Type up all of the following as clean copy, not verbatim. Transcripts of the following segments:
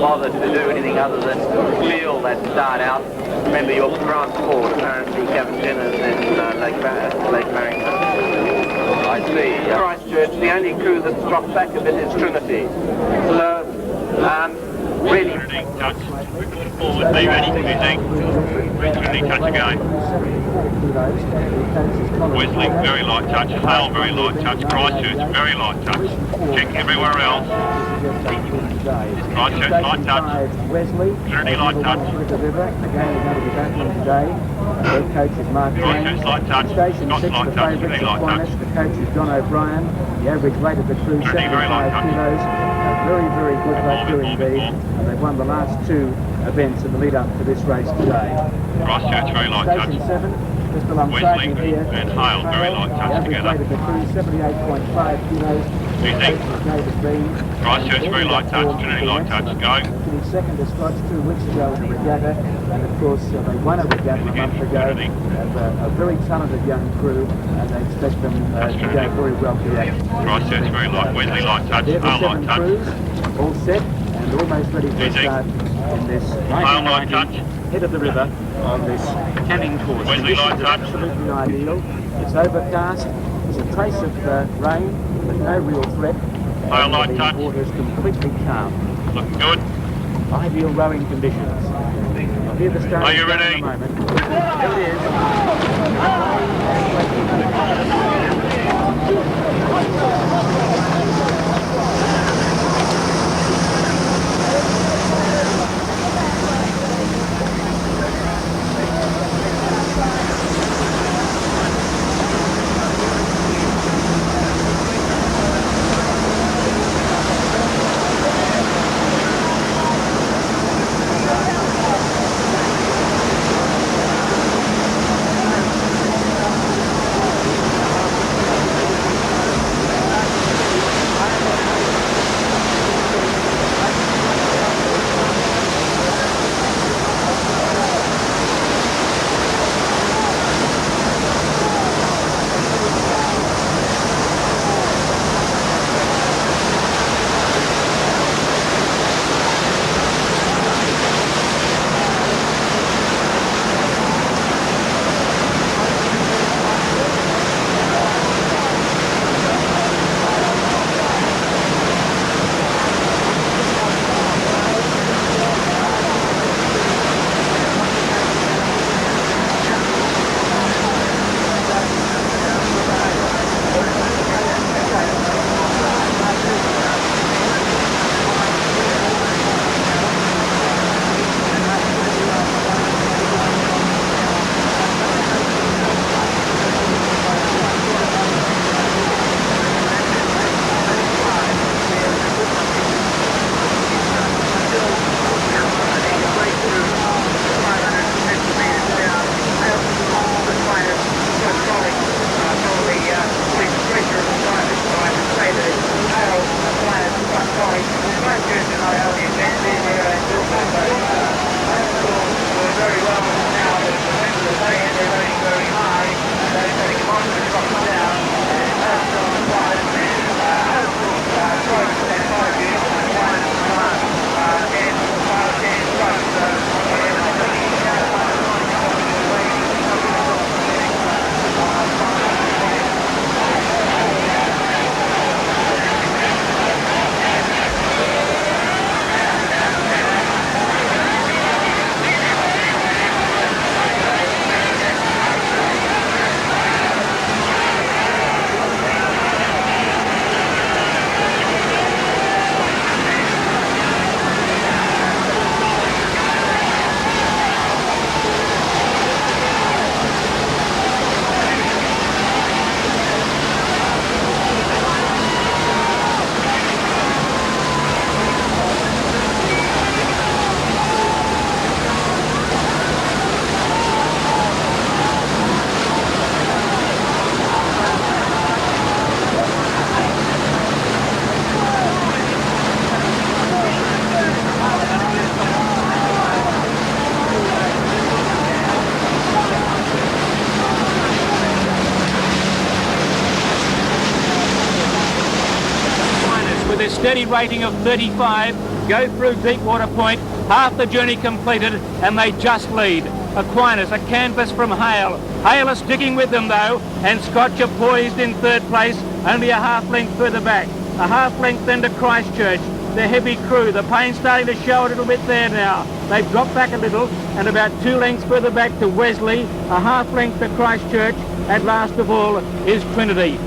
bother to do anything other than feel that start out. Remember, your front forward, apparently Kevin Jenner's in Lake Barrington. I see. Christchurch, the only crew that's dropped back a bit is Trinity. So, really... Trinity, touch. Forward, be ready, music. Trinity, touch again. Wesley, very light touch. Hale, very light touch. Christchurch, very light touch. Check everywhere else. Christchurch, light touch. Trinity, light touch. Christchurch, light touch. Scott's light touch. Trinity, light touch. The coach is John O'Brien. The average weight of the crew, 75 kilos. Very, very good boat crew indeed. And they've won the last two events in the lead up to this race today. Christchurch, very light touch. Station 7, just alongside me here. And Hale, very light touch together. The average weight of the crew, 78.5 kilos. Music. Christchurch, very light touch. Trinity, light touch. Go. Finished second to Scotch 2 weeks ago in the regatta. And of course, they won a regatta a month ago. Have a very talented young crew, and they expect them to go very well today. Christchurch, very light. Wesley, light touch. Hale, light touch. Crews, all set and almost ready for a start in this Light touch. head of the river on this canning course. Wesley, light touch. Absolutely ideal. It's overcast. There's a trace of rain, but no real threat. Hale, light the touch. water is completely calm. Looking good. Ideal rowing conditions. I'll hear the start. Are you ready? In a moment. Here it is. Steady rating of 35, go through Deepwater Point, half the journey completed, and they just lead. Aquinas, a canvas from Hale. Hale is sticking with them though, and Scotch are poised in third place, only a half length further back. A half length then to Christchurch. The heavy crew, the pain's starting to show a little bit there now. They've dropped back a little, and about 2 lengths further back to Wesley, a half length to Christchurch, and last of all is Trinity.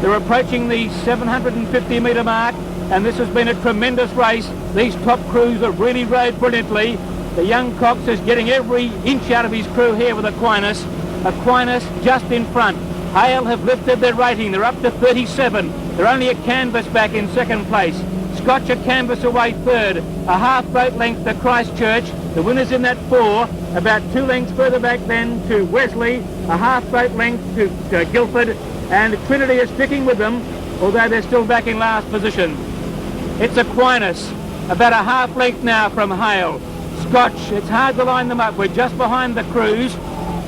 They're approaching the 750 metre mark, and this has been a tremendous race. These top crews have really rode brilliantly. The young Cox is getting every inch out of his crew here with Aquinas. Aquinas just in front. Hale have lifted their rating. They're up to 37. They're only a canvas back in second place. Scotch a canvas away third. A half boat length to Christchurch. The winner's in that 4. About 2 lengths further back then to Wesley. A half boat length to Guildford. And Trinity is sticking with them, although they're still back in last position. It's Aquinas, about a half length now from Hale. Scotch, it's hard to line them up. We're just behind the crews,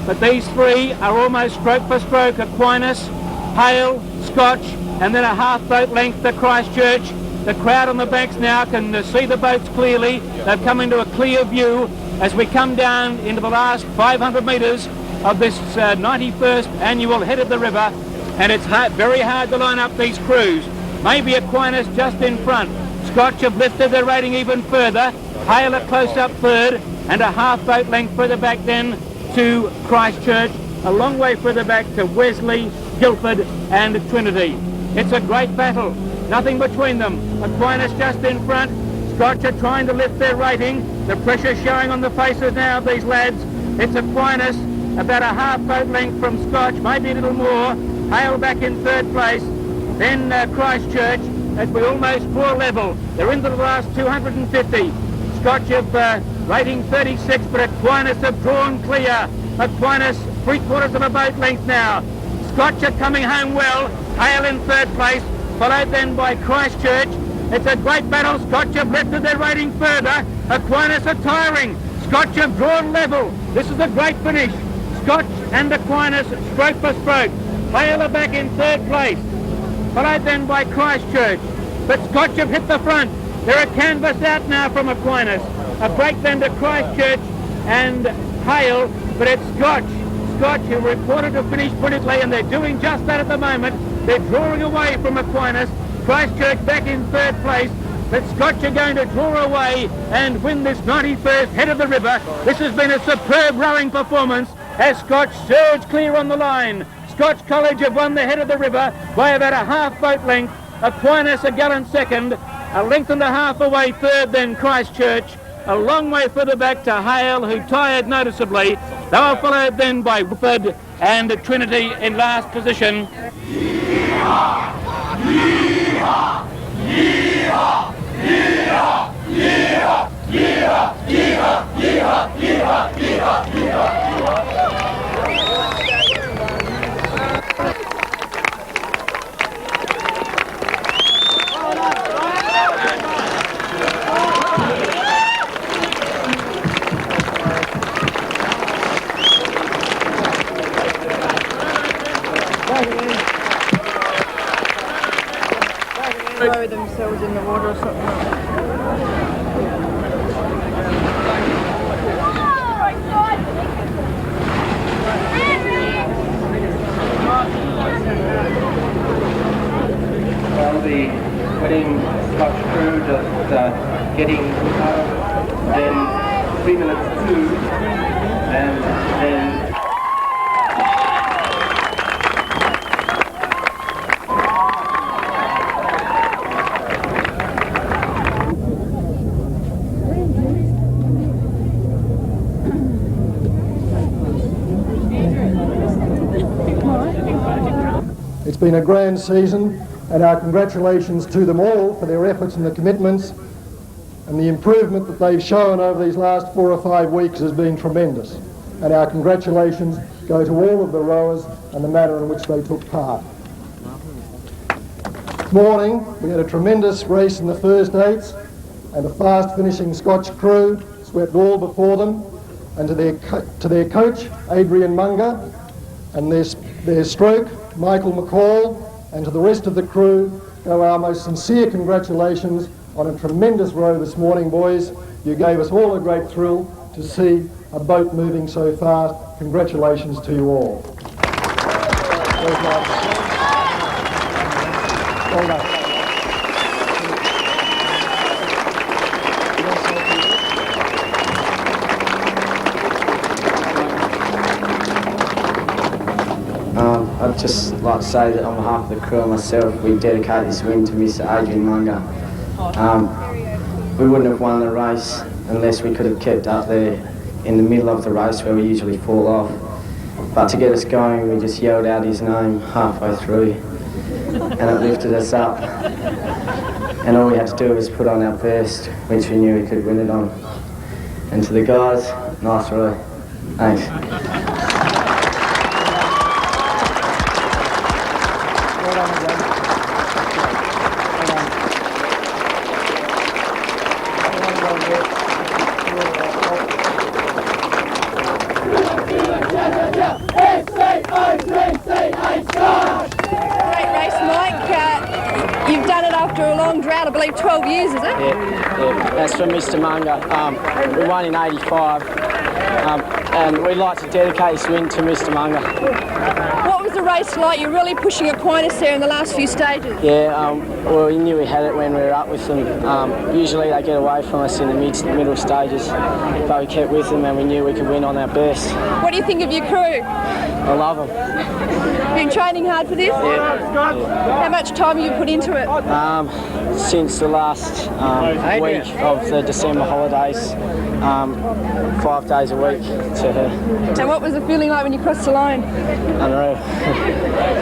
but these three are almost stroke for stroke. Aquinas, Hale, Scotch, and then a half boat length to Christchurch. The crowd on the banks now can see the boats clearly. They've come into a clear view as we come down into the last 500 metres of this 91st annual Head of the River, and it's very hard to line up these crews. Maybe Aquinas just in front. Scotch have lifted their rating even further. Hale are close up third, and a half boat length further back then to Christchurch, a long way further back to Wesley, Guildford and Trinity. It's a great battle, nothing between them. Aquinas just in front. Scotch are trying to lift their rating. The pressure showing on the faces now of these lads. It's Aquinas, about a half boat length from Scotch, maybe a little more. Hale back in third place. Then Christchurch, as we almost draw level. They're into the last 250. Scotch have rating 36, but Aquinas have drawn clear. Aquinas 3/4 of a boat length now. Scotch are coming home well. Hale in third place, followed then by Christchurch. It's a great battle. Scotch have lifted their rating further. Aquinas are tiring. Scotch have drawn level. This is a great finish. Scotch and Aquinas stroke for stroke. Hale are back in third place, followed then by Christchurch. But Scotch have hit the front. They're a canvas out now from Aquinas. A break then to Christchurch and Hale, but it's Scotch. Scotch who reported to finish brilliantly, and they're doing just that at the moment. They're drawing away from Aquinas. Christchurch back in third place, but Scotch are going to draw away and win this 91st Head of the River. This has been a superb rowing performance as Scotch surge clear on the line. Scotch College have won the Head of the River by about a half boat length. Aquinas a gallant second, a length and a half away third then Christchurch, a long way further back to Hale, who tired noticeably. They were followed then by Woodford and Trinity in last position. Yeehaw! Yeehaw! Yeehaw! Yeehaw! Yeehaw! Yeehaw! Yeehaw! Yeehaw! Yeehaw! Yeehaw! Yeehaw! Lower themselves in the water or something like that. Well, the winning Scotch crew just getting then 3 minutes 2, and then It's been a grand season, and our congratulations to them all for their efforts and the commitments, and the improvement that they've shown over these last 4 or 5 weeks has been tremendous. And our congratulations go to all of the rowers and the manner in which they took part. This morning we had a tremendous race in the first eights, and a fast finishing Scotch crew swept all before them, and to their coach Adrian Munger and their stroke Michael McCall, and to the rest of the crew go our most sincere congratulations on a tremendous row this morning, boys. You gave us all a great thrill to see a boat moving so fast. Congratulations to you all. Well done. I'd just like to say that on behalf of the crew and myself, we dedicate this win to Mr. Adrian Munger. We wouldn't have won the race unless we could have kept up there in the middle of the race where we usually fall off. But to get us going, we just yelled out his name halfway through and it lifted us up. And all we had to do was put on our best, which we knew we could win it on. And to the guys, nice row. Thanks. You've done it after a long drought, I believe 12 years, is it? Yeah. That's from Mr. Munger. We won in '85, and we'd like to dedicate this win to Mr. Munger. What was the race like? You're really pushing Aquinas there in the last few stages. Yeah, well, we knew we had it when we were up with them. Usually they get away from us in the middle stages, but we kept with them and we knew we could win on our best. What do you think of your crew? I love them. Been training hard for this? Yeah. How much time have you put into it? Since the last week of the December holidays, 5 days a week to her. And what was the feeling like when you crossed the line? Unreal.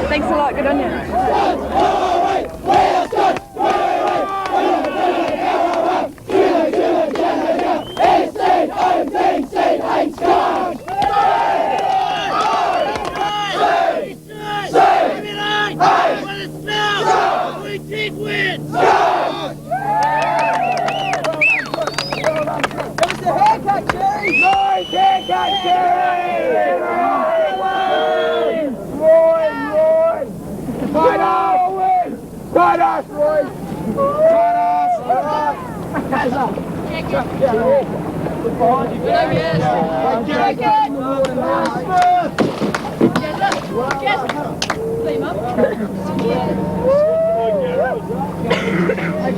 Thanks a lot, good on you. I